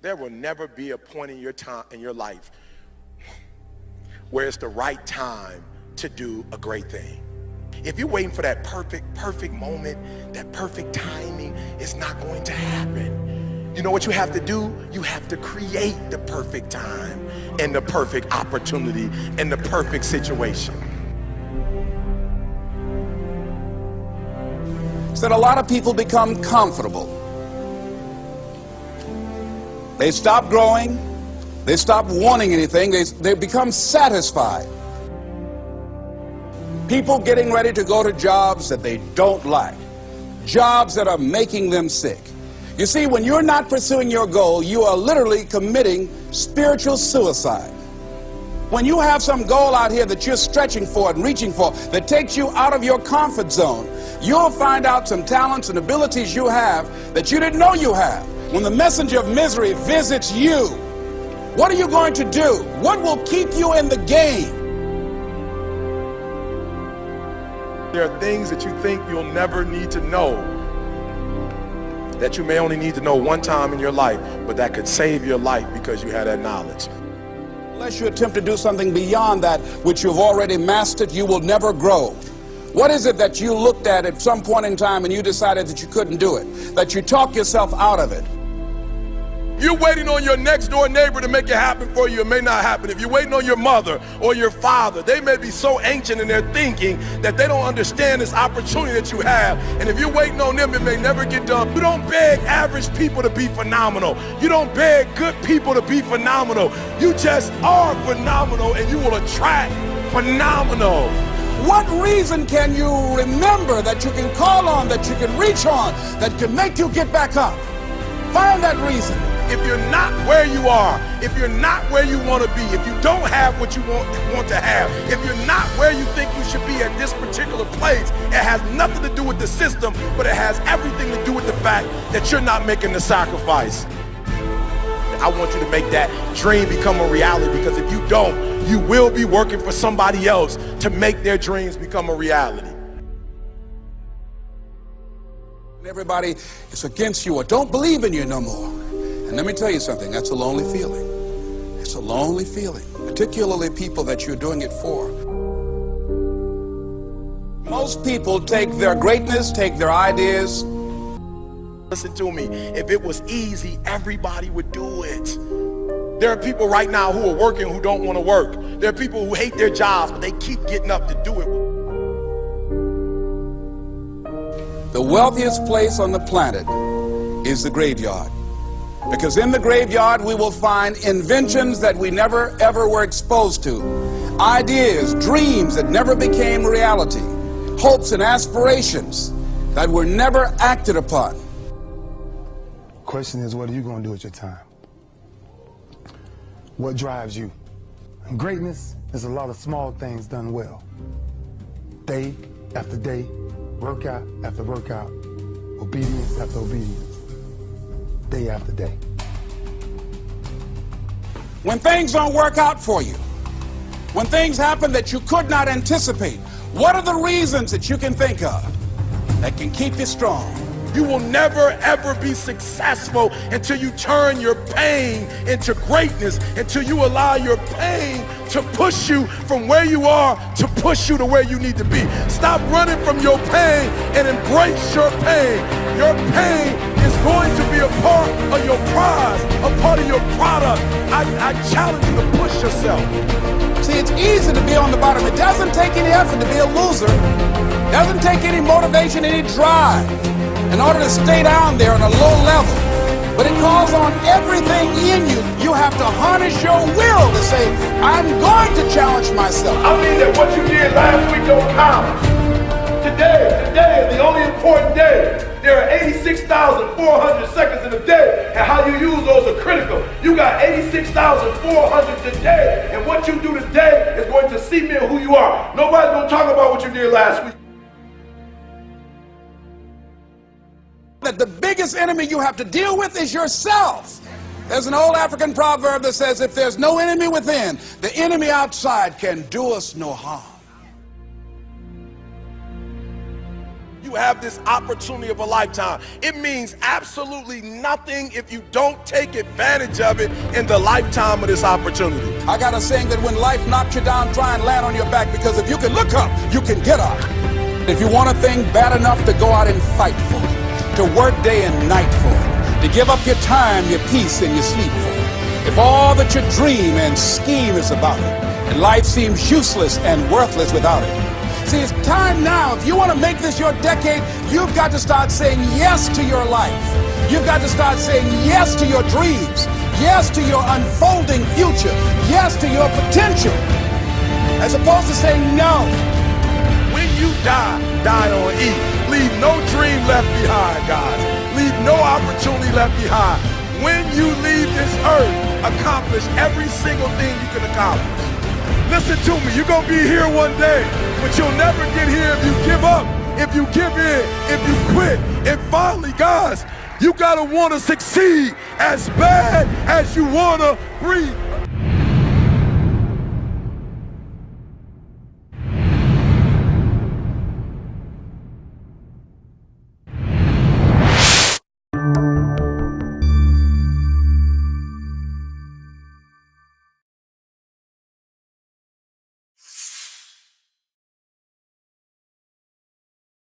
There will never be a point in your life where it's the right time to do a great thing. If you're waiting for that perfect moment, that perfect timing, it's not going to happen. You know what you have to do? You have to create the perfect time and the perfect opportunity and the perfect situation. So that a lot of people become comfortable. They stop growing. They stop wanting anything. They become satisfied. People getting ready to go to jobs that they don't like. Jobs that are making them sick. You see, when you're not pursuing your goal, you are literally committing spiritual suicide. When you have some goal out here that you're stretching for and reaching for that takes you out of your comfort zone, you'll find out some talents and abilities you have that you didn't know you have. When the messenger of misery visits you, what are you going to do? What will keep you in the game? There are things that you think you'll never need to know, that you may only need to know one time in your life, but that could save your life because you had that knowledge. Unless you attempt to do something beyond that which you've already mastered, you will never grow. What is it that you looked at some point in time and you decided that you couldn't do it, that you talk yourself out of it? You're waiting on your next door neighbor to make it happen for you. It may not happen. If you're waiting on your mother or your father, they may be so ancient in their thinking that they don't understand this opportunity that you have. And if you're waiting on them, it may never get done. You don't beg average people to be phenomenal. You don't beg good people to be phenomenal. You just are phenomenal, and you will attract phenomenal. What reason can you remember that you can call on, that you can reach on, that can make you get back up? Find that reason. If you're not where you are, if you're not where you want to be, if you don't have what you want to have, if you're not where you think you should be at this particular place, it has nothing to do with the system, but it has everything to do with the fact that you're not making the sacrifice. I want you to make that dream become a reality, because if you don't, you will be working for somebody else to make their dreams become a reality. Everybody is against you or don't believe in you no more. And let me tell you something, that's a lonely feeling. It's a lonely feeling, particularly people that you're doing it for. Most people take their greatness, take their ideas. Listen to me, if it was easy, everybody would do it. There are people right now who are working who don't want to work. There are people who hate their jobs, but they keep getting up to do it. The wealthiest place on the planet is the graveyard. Because in the graveyard we will find inventions that we never ever were exposed to. Ideas, dreams that never became reality. Hopes and aspirations that were never acted upon. The question is, what are you going to do with your time? What drives you? And greatness is a lot of small things done well. Day after day, workout after workout, obedience after obedience, day after day. When things don't work out for you, when things happen that you could not anticipate, what are the reasons that you can think of that can keep you strong? You will never ever be successful until you turn your pain into greatness, until you allow your pain to push you from where you are to push you to where you need to be. Stop running from your pain and embrace your pain. Your pain is going to be a part of your prize, a part of your product. I challenge you to push yourself. See, it's easy to be on the bottom. It doesn't take any effort to be a loser. It doesn't take any motivation, any drive in order to stay down there on a low level. But it calls on everything in you. You have to harness your will to say, I'm going to challenge myself. I mean that what you did last week don't count. Today is the only important day. There are 86,400 seconds in a day, and how you use those are critical. You got 86,400 today, and what you do today is going to cement who you are. Nobody's going to talk about what you did last week. That the biggest enemy you have to deal with is yourself. There's an old African proverb that says, if there's no enemy within, the enemy outside can do us no harm. You you have this opportunity of a lifetime. It means absolutely nothing if you don't take advantage of it in the lifetime of this opportunity. I got a saying that when life knocks you down, try and land on your back, because if you can look up, you can get up. If you want a thing bad enough to go out and fight for it, to work day and night for it, to give up your time, your peace, and your sleep for it, if all that you dream and scheme is about it, and life seems useless and worthless without it. See, it's time now. If you want to make this your decade, you've got to start saying yes to your life. You've got to start saying yes to your dreams, yes to your unfolding future, yes to your potential, as opposed to saying no. When you die, die on E. Leave no dream left behind, guys. Leave no opportunity left behind. When you leave this earth, accomplish every single thing you can accomplish. Listen to me, you're gonna be here one day, but you'll never get here if you give up, if you give in, if you quit. And finally, guys, you gotta wanna succeed as bad as you wanna breathe.